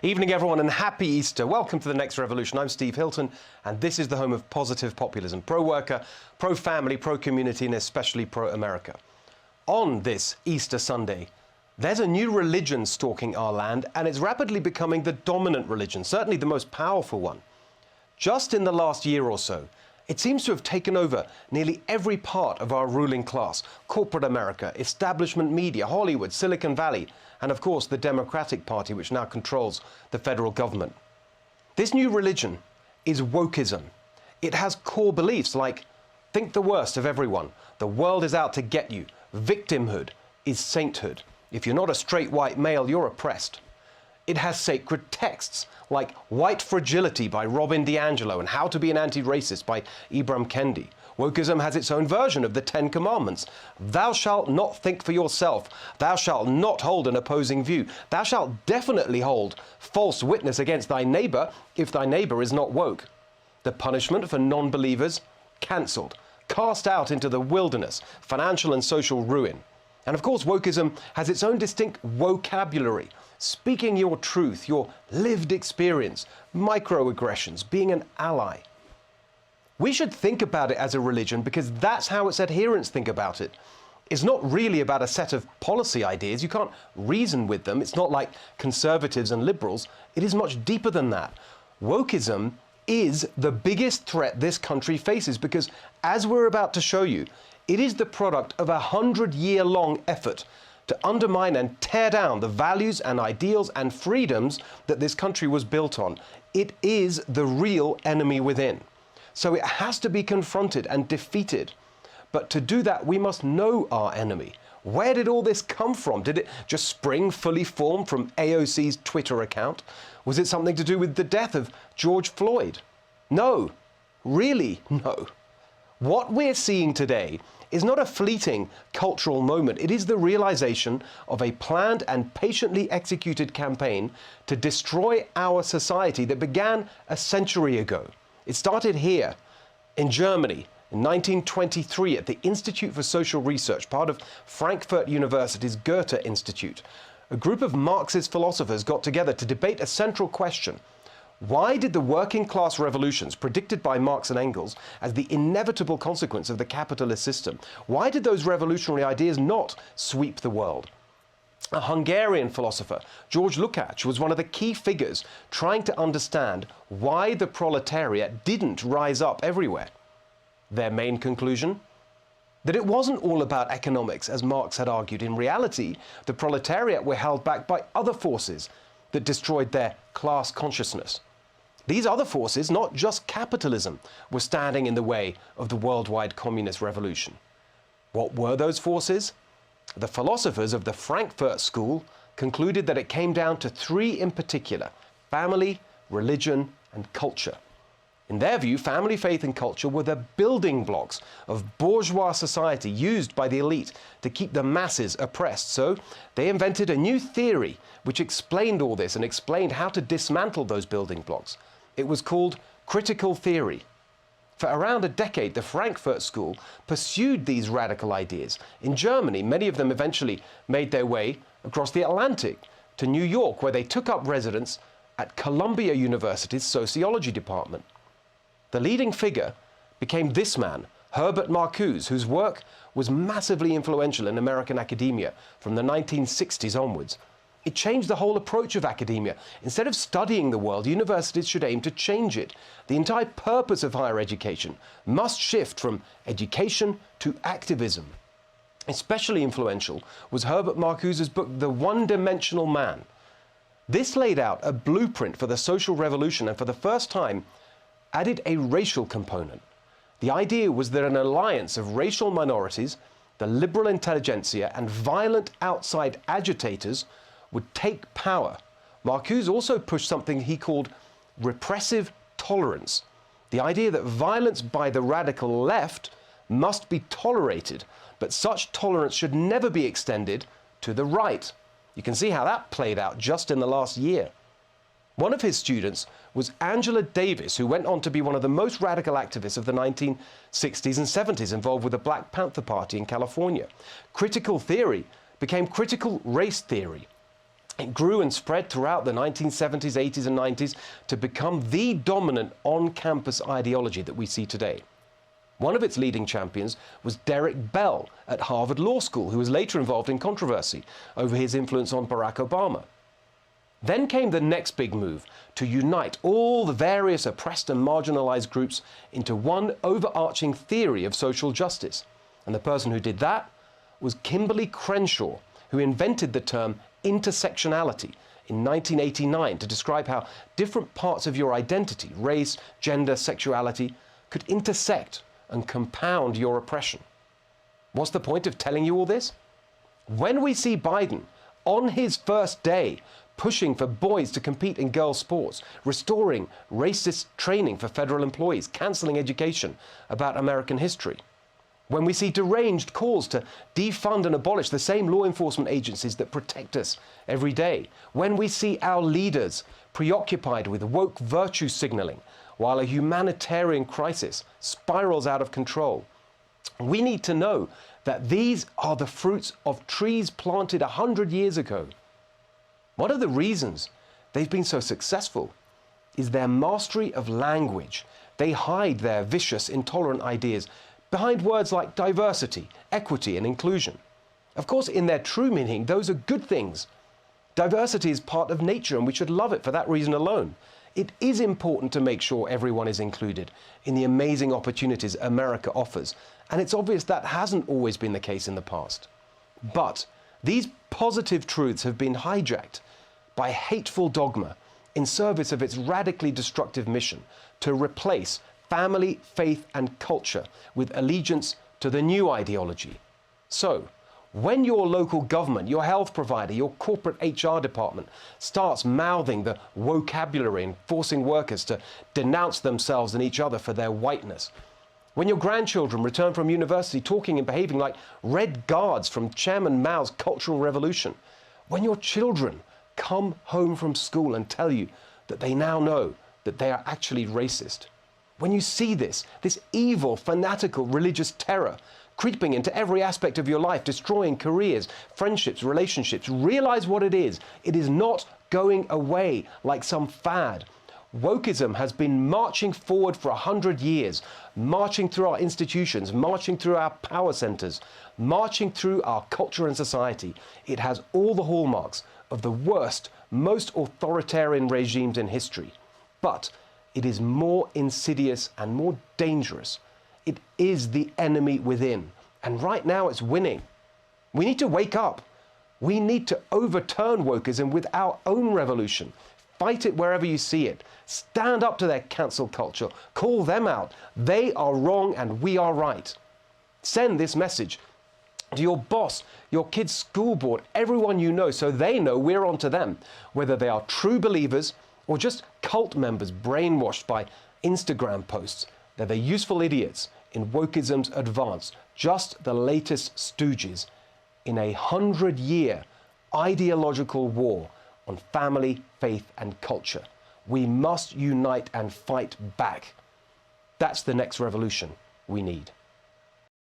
Evening, everyone, and happy Easter. Welcome to The Next Revolution. I'm Steve Hilton, and this is the home of positive populism. Pro-worker, pro-family, pro-community, and especially pro-America. On this Easter Sunday, there's a new religion stalking our land, and it's rapidly becoming the dominant religion, certainly the most powerful one. Just in the last year or so, it seems to have taken over nearly every part of our ruling class: corporate America, establishment media, Hollywood, Silicon Valley, and of course the Democratic Party, which now controls the federal government. This new religion is wokeism. It has core beliefs like think the worst of everyone, the world is out to get you, victimhood is sainthood, if you're not a straight white male, you're oppressed. It has sacred texts like White Fragility by Robin DiAngelo and How to Be an Anti-Racist by Ibram Kendi. Wokeism has its own version of the Ten Commandments. Thou shalt not think for yourself. Thou shalt not hold an opposing view. Thou shalt definitely hold false witness against thy neighbor if thy neighbor is not woke. The punishment for non-believers? Cancelled. Cast out into the wilderness, financial and social ruin. And of course, wokeism has its own distinct vocabulary. Speaking your truth, your lived experience, microaggressions, being an ally. We should think about it as a religion because that's how its adherents think about it. It's not really about a set of policy ideas. You can't reason with them. It's not like conservatives and liberals. It is much deeper than that. Wokeism is the biggest threat this country faces because, as we're about to show you, it is the product of a 100-year-long effort to undermine and tear down the values and ideals and freedoms that this country was built on. It is the real enemy within. So it has to be confronted and defeated. But to do that, we must know our enemy. Where did all this come from? Did it just spring fully formed from AOC's Twitter account? Was it something to do with the death of George Floyd? No, really no. What we're seeing today is not a fleeting cultural moment. It is the realization of a planned and patiently executed campaign to destroy our society that began a century ago. It started here in Germany in 1923 at the Institute for Social Research, part of Frankfurt University's Goethe Institute. A group of Marxist philosophers got together to debate a central question. Why did the working class revolutions predicted by Marx and Engels as the inevitable consequence of the capitalist system, why did those revolutionary ideas not sweep the world? A Hungarian philosopher, George Lukács, was one of the key figures trying to understand why the proletariat didn't rise up everywhere. Their main conclusion? That it wasn't all about economics, as Marx had argued. In reality, the proletariat were held back by other forces that destroyed their class consciousness. These other forces, not just capitalism, were standing in the way of the worldwide communist revolution. What were those forces? The philosophers of the Frankfurt School concluded that it came down to three in particular: family, religion, and culture. In their view, family, faith, and culture were the building blocks of bourgeois society used by the elite to keep the masses oppressed. So they invented a new theory which explained all this and explained how to dismantle those building blocks. It was called critical theory. For around a decade, the Frankfurt School pursued these radical ideas. In Germany, many of them eventually made their way across the Atlantic to New York, where they took up residence at Columbia University's sociology department. The leading figure became this man, Herbert Marcuse, whose work was massively influential in American academia from the 1960s onwards. It changed the whole approach of academia. Instead of studying the world, universities should aim to change it. The entire purpose of higher education must shift from education to activism. Especially influential was Herbert Marcuse's book, The One-Dimensional Man. This laid out a blueprint for the social revolution and for the first time added a racial component. The idea was that an alliance of racial minorities, the liberal intelligentsia, and violent outside agitators would take power. Marcuse also pushed something he called repressive tolerance, the idea that violence by the radical left must be tolerated, but such tolerance should never be extended to the right. You can see how that played out just in the last year. One of his students was Angela Davis, who went on to be one of the most radical activists of the 1960s and 70s, involved with the Black Panther Party in California. Critical theory became critical race theory. It grew and spread throughout the 1970s, 80s and 90s to become the dominant on-campus ideology that we see today. One of its leading champions was Derek Bell at Harvard Law School, who was later involved in controversy over his influence on Barack Obama. Then came the next big move to unite all the various oppressed and marginalized groups into one overarching theory of social justice. And the person who did that was Kimberly Crenshaw, who invented the term intersectionality in 1989 to describe how different parts of your identity, race, gender, sexuality, could intersect and compound your oppression. What's the point of telling you all this? When we see Biden on his first day pushing for boys to compete in girls' sports, restoring racist training for federal employees, cancelling education about American history, when we see deranged calls to defund and abolish the same law enforcement agencies that protect us every day, when we see our leaders preoccupied with woke virtue signaling while a humanitarian crisis spirals out of control, we need to know that these are the fruits of trees planted 100 years ago. One of the reasons they've been so successful is their mastery of language. They hide their vicious, intolerant ideas behind words like diversity, equity, and inclusion. Of course, in their true meaning, those are good things. Diversity is part of nature, and we should love it for that reason alone. It is important to make sure everyone is included in the amazing opportunities America offers, and it's obvious that hasn't always been the case in the past. But these positive truths have been hijacked by hateful dogma in service of its radically destructive mission to replace family, faith, and culture with allegiance to the new ideology. So, when your local government, your health provider, your corporate HR department starts mouthing the vocabulary and forcing workers to denounce themselves and each other for their whiteness, when your grandchildren return from university talking and behaving like red guards from Chairman Mao's Cultural Revolution, when your children come home from school and tell you that they now know that they are actually racist, when you see this evil, fanatical religious terror creeping into every aspect of your life, destroying careers, friendships, relationships, realize what it is. It is not going away like some fad. Wokeism has been marching forward for 100 years, marching through our institutions, marching through our power centers, marching through our culture and society. It has all the hallmarks of the worst, most authoritarian regimes in history. But it is more insidious and more dangerous. It is the enemy within, and right now it's winning. We need to wake up. We need to overturn wokeism with our own revolution. Fight it wherever you see it. Stand up to their cancel culture. Call them out. They are wrong and we are right. Send this message to your boss, your kid's school board, everyone you know, so they know we're on to them, whether they are true believers or just cult members brainwashed by Instagram posts. They're the useful idiots in wokeism's advance, just the latest stooges in a 100-year ideological war on family, faith, and culture. We must unite and fight back. That's the next revolution we need.